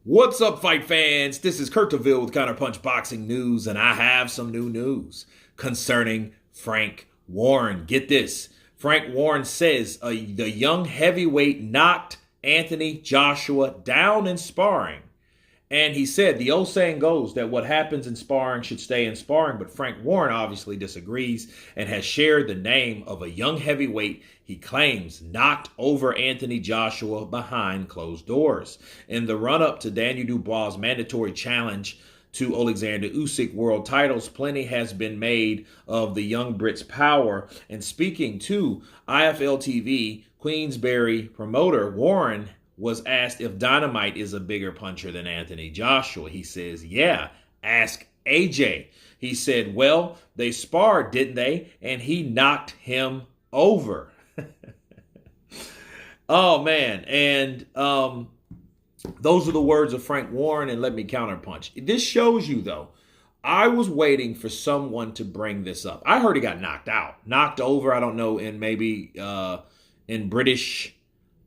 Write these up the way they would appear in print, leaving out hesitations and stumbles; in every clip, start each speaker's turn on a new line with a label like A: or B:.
A: What's up, fight fans? This is Kurt DeVille with Counterpunch Boxing News, and I have some new news concerning Frank Warren. Get this. Frank Warren says the young heavyweight knocked Anthony Joshua down in sparring. And he said the old saying goes that what happens in sparring should stay in sparring, but Frank Warren obviously disagrees and has shared the name of a young heavyweight he claims knocked over Anthony Joshua behind closed doors. In the run-up to Daniel Dubois' mandatory challenge to Alexander Usyk world titles, plenty has been made of the young Brit's power. And speaking to IFL TV, Queensberry promoter Warren was asked if Dynamite is a bigger puncher than Anthony Joshua. He says, yeah, ask AJ. He said, well, they sparred, didn't they? And he knocked him over. Oh, man. And those are the words of Frank Warren, and let me counterpunch. This shows you, though, I was waiting for someone to bring this up. I heard he got knocked out. Knocked over, I don't know, in maybe in British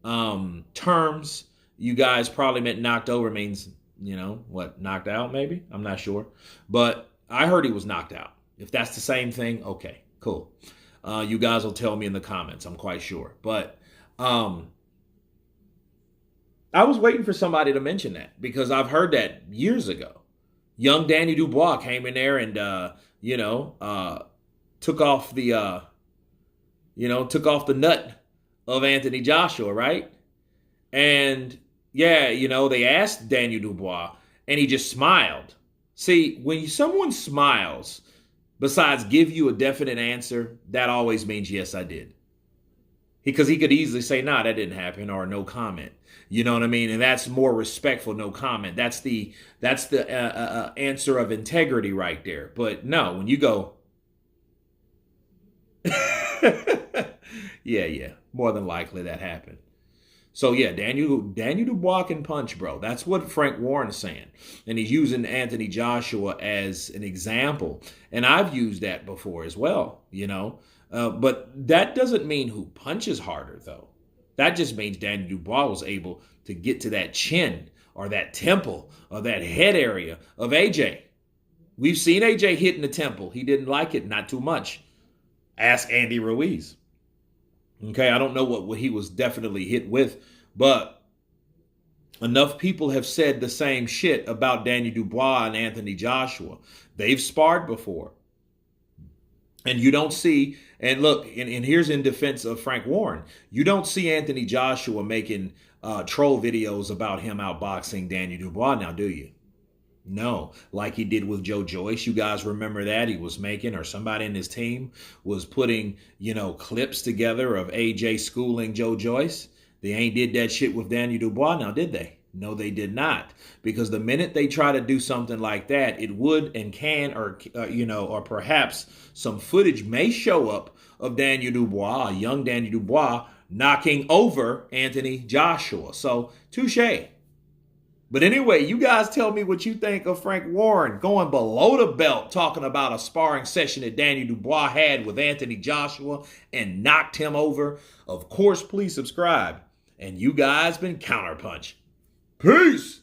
A: terms, you guys probably meant knocked over means, what, knocked out maybe? I'm not sure. But I heard he was knocked out. If that's the same thing, okay, cool. You guys will tell me in the comments, I'm quite sure. But I was waiting for somebody to mention that because I've heard that years ago. Young Danny Dubois came in there and, took off the nut of Anthony Joshua, right? And yeah, they asked Daniel Dubois and he just smiled. See, when someone smiles, besides give you a definite answer, that always means, yes, I did. Because he could easily say, nah, that didn't happen, or no comment. You know what I mean? And that's more respectful, no comment. That's the answer of integrity right there. But no, when you go, yeah, more than likely that happened. So yeah, Daniel Dubois can punch, bro. That's what Frank Warren is saying. And he's using Anthony Joshua as an example. And I've used that before as well, But that doesn't mean who punches harder, though. That just means Daniel Dubois was able to get to that chin or that temple or that head area of AJ. We've seen AJ hitting the temple. He didn't like it, not too much. Ask Andy Ruiz. Okay, I don't know what he was definitely hit with, but enough people have said the same shit about Daniel Dubois and Anthony Joshua. They've sparred before. And you don't see, and look, and here's in defense of Frank Warren, you don't see Anthony Joshua making troll videos about him outboxing Daniel Dubois now, do you? No, like he did with Joe Joyce. You guys remember that he was making, or somebody in his team was putting, clips together of AJ schooling Joe Joyce. They ain't did that shit with Daniel Dubois now, did they? No, they did not. Because the minute they try to do something like that, it would and can, or perhaps some footage may show up of Daniel Dubois, a young Daniel Dubois, knocking over Anthony Joshua. So, touche. But anyway, you guys tell me what you think of Frank Warren going below the belt, talking about a sparring session that Daniel Dubois had with Anthony Joshua and knocked him over. Of course, please subscribe. And you guys been Counterpunch. Peace!